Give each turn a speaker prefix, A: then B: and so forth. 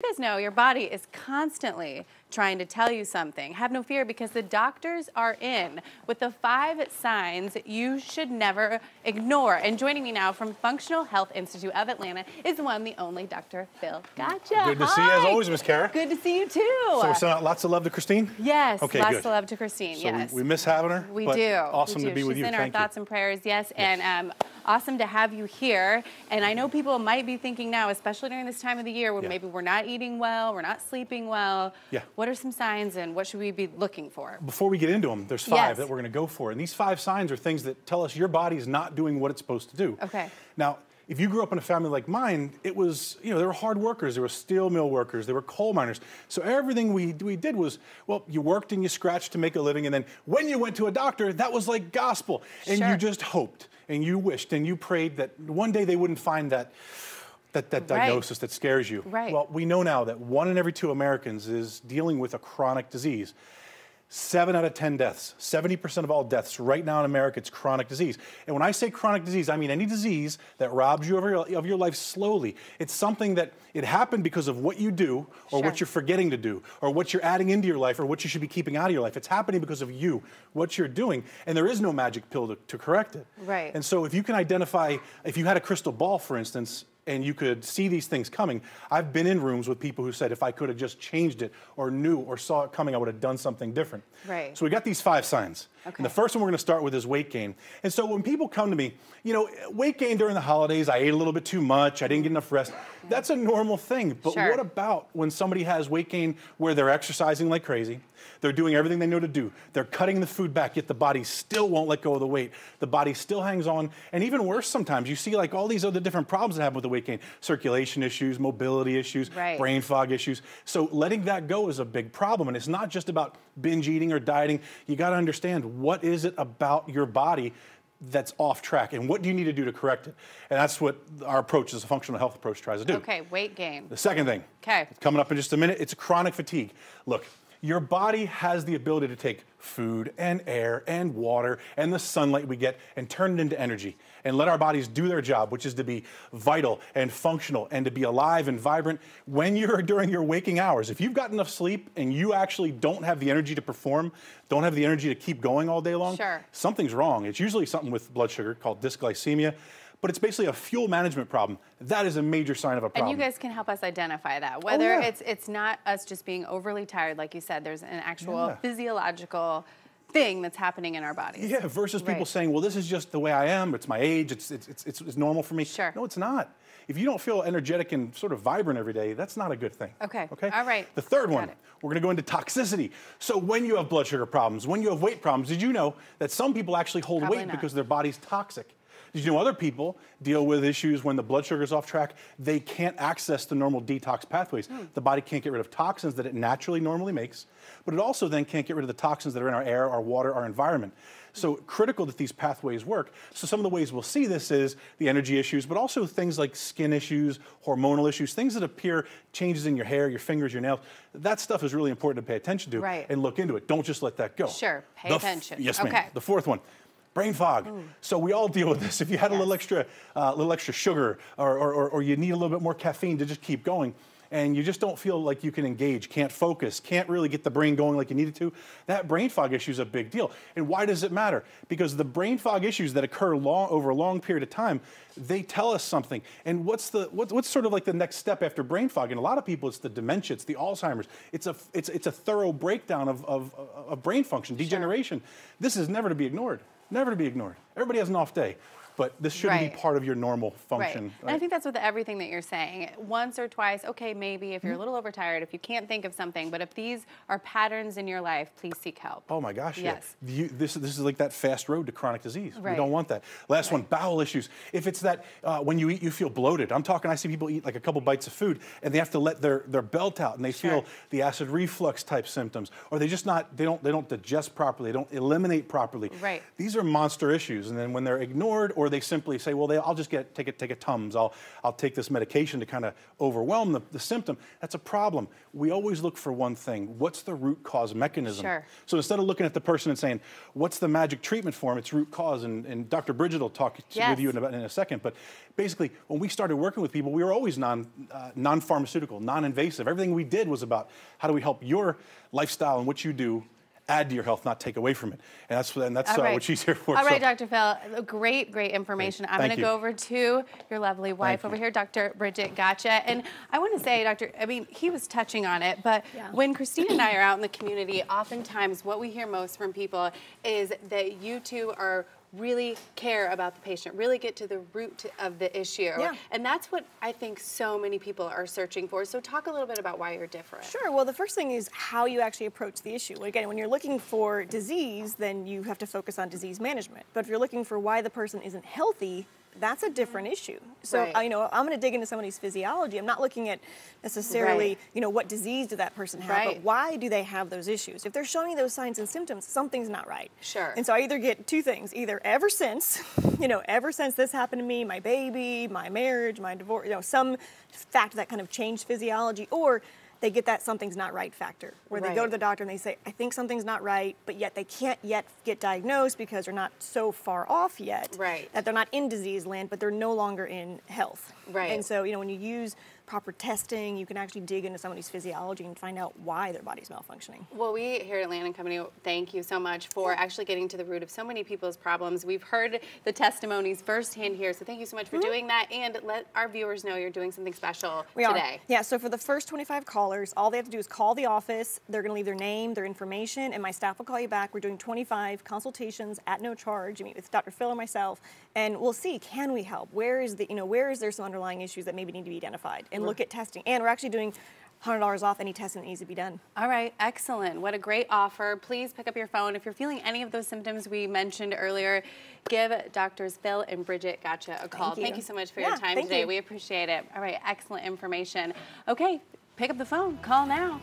A: You guys know your body is constantly trying to tell you something. Have no fear, because the doctors are in with the 5 signs you should never ignore. And joining me now from Functional Health Institute of Atlanta is the one, the only Dr. Phil. Gotcha.
B: Good to see you as always, Miss Kara.
A: Good to see you too.
B: So we're sending out lots of love to Christine?
A: Yes,
B: okay,
A: lots
B: good.
A: of love to Christine,
B: so
A: yes.
B: we miss having her.
A: We
B: but
A: do.
B: Awesome to be with you.
A: She's in our thoughts and prayers, yes. And awesome to have you here. And I know people might be thinking now, especially during this time of the year when maybe we're not eating well, we're not sleeping well. What are some signs and what should we be looking for?
B: Before we get into them, there's 5 that we're going to go for. And these 5 signs are things that tell us your body is not doing what it's supposed to do.
A: Okay.
B: Now, if you grew up in a family like mine, it was, you know, there were hard workers, there were steel mill workers, there were coal miners. So everything we did was, well, you worked and you scratched to make a living, and then when you went to a doctor, that was like gospel. And you just hoped and you wished and you prayed that one day they wouldn't find that diagnosis that scares you. Well, we know now that 1 in every 2 Americans is dealing with a chronic disease. 7 out of 10 deaths, 70% of all deaths right now in America, it's chronic disease. And when I say chronic disease, I mean any disease that robs you of your life slowly. It's something that it happened because of what you do, or what you're forgetting to do, or what you're adding into your life, or what you should be keeping out of your life. It's happening because of you, what you're doing, and there is no magic pill to correct it. And so if you can identify, if you had a crystal ball, for instance, and you could see these things coming. I've been in rooms with people who said, if I could have just changed it or knew or saw it coming, I would have done something different. So we got these 5 signs. And the first one we're going to start with is weight gain. And so when people come to me, you know, weight gain during the holidays, I ate a little bit too much, I didn't get enough rest. That's a normal thing. But what about when somebody has weight gain where they're exercising like crazy, they're doing everything they know to do, they're cutting the food back, yet the body still won't let go of the weight, the body still hangs on, and even worse sometimes, you see like all these other different problems that happen with the weight gain, circulation issues, mobility issues, brain fog issues. So letting that go is a big problem, and it's not just about binge eating or dieting. You got to understand, what is it about your body that's off track, and what do you need to do to correct it? And that's what our approach, as a functional health approach, tries to do.
A: Okay, weight gain.
B: The second thing, it's coming up in just a minute, it's chronic fatigue. Look, your body has the ability to take food and air and water and the sunlight we get and turn it into energy and let our bodies do their job, which is to be vital and functional and to be alive and vibrant when you're during your waking hours. If you've got enough sleep and you actually don't have the energy to perform, don't have the energy to keep going all day long, something's wrong. It's usually something with blood sugar called dysglycemia. But it's basically a fuel management problem. That is a major sign of a problem.
A: And you guys can help us identify that. Whether it's not us just being overly tired, like you said, there's an actual physiological thing that's happening in our bodies.
B: Versus people saying, well, this is just the way I am, it's my age, it's normal for me. No, it's not. If you don't feel energetic and sort of vibrant every day, that's not a good thing. Okay. All right. The third one, we're going to go into toxicity. So when you have blood sugar problems, when you have weight problems, did you know that some people actually hold weight because their body's toxic? Did you know other people deal with issues when the blood sugar is off track? They can't access the normal detox pathways. The body can't get rid of toxins that it naturally normally makes, but it also then can't get rid of the toxins that are in our air, our water, our environment. So critical that these pathways work. So some of the ways we'll see this is the energy issues, but also things like skin issues, hormonal issues, things that appear, changes in your hair, your fingers, your nails. That stuff is really important to pay attention to and look into it. Don't just let that go.
A: Pay attention.
B: Yes, ma'am. The fourth one. Brain fog. So we all deal with this. If you had a little extra sugar, or you need a little bit more caffeine to just keep going, and you just don't feel like you can engage, can't focus, can't really get the brain going like you need it to, that brain fog issue is a big deal. And why does it matter? Because the brain fog issues that occur over a long period of time, they tell us something. And what's sort of like the next step after brain fog? And a lot of people, it's the dementia, it's the Alzheimer's, it's a thorough breakdown of brain function, degeneration. This is never to be ignored. Never to be ignored. Everybody has an off day, but this shouldn't be part of your normal function.
A: And I think that's with everything that you're saying. Once or twice, okay, maybe if you're a little overtired, if you can't think of something, but if these are patterns in your life, please seek help.
B: Oh my gosh, this is like that fast road to chronic disease. We don't want that. Last one, bowel issues. If it's that when you eat, you feel bloated. I'm talking, I see people eat like a couple bites of food and they have to let their belt out and they feel the acid reflux type symptoms, or they don't digest properly, they don't eliminate properly. These are monster issues, and then when they're ignored or or they simply say, well, I'll just take a Tums. I'll take this medication to kind of overwhelm the symptom. That's a problem. We always look for one thing. What's the root cause mechanism?
A: Sure.
B: So instead of looking at the person and saying, what's the magic treatment for them, it's root cause. And Dr. Bridget will talk with you in a second. But basically, when we started working with people, we were always non-pharmaceutical, non-invasive. Everything we did was about how do we help your lifestyle and what you do add to your health, not take away from it. And that's what she's here for.
A: All right, Dr. Phil, great information.
B: Great.
A: I'm going to go over to your lovely wife over here, Dr. Bridget Gotcha. And I want to say, he was touching on it, but when Christine and I are out in the community, oftentimes what we hear most from people is that you two are really care about the patient, really get to the root of the issue.
C: Yeah.
A: And that's what I think so many people are searching for. So talk a little bit about why you're different.
C: Sure. Well, the first thing is how you actually approach the issue. Again, when you're looking for disease, then you have to focus on disease management. But if you're looking for why the person isn't healthy, that's a different issue. So, I'm going to dig into somebody's physiology. I'm not looking at necessarily, what disease did that person have, but why do they have those issues? If they're showing those signs and symptoms, something's not right.
A: Sure.
C: And so I either get two things, either ever since this happened to me, my baby, my marriage, my divorce, some fact that kind of changed physiology, or they get that something's not right factor, where they go to the doctor and they say, I think something's not right, but yet they can't yet get diagnosed because they're not so far off yet that they're not in disease land, but they're no longer in health.
A: Right.
C: And so, when you use proper testing, you can actually dig into somebody's physiology and find out why their body's malfunctioning.
A: Well, we here at Land & Company, thank you so much for actually getting to the root of so many people's problems. We've heard the testimonies firsthand here, so thank you so much for doing that, and let our viewers know you're doing something special today.
C: Yeah, so for the first 25 callers, all they have to do is call the office. They're going to leave their name, their information, and my staff will call you back. We're doing 25 consultations at no charge. You meet with Dr. Phil or myself, and we'll see, can we help? Where is there some underlying issues that maybe need to be identified? And look at testing. And we're actually doing $100 off any testing that needs to be done.
A: All right, excellent. What a great offer. Please pick up your phone. If you're feeling any of those symptoms we mentioned earlier, give Drs. Phil and Bridget Gotcha a call. Thank you so much for your time today. We appreciate it. All right, excellent information. Okay, pick up the phone. Call now.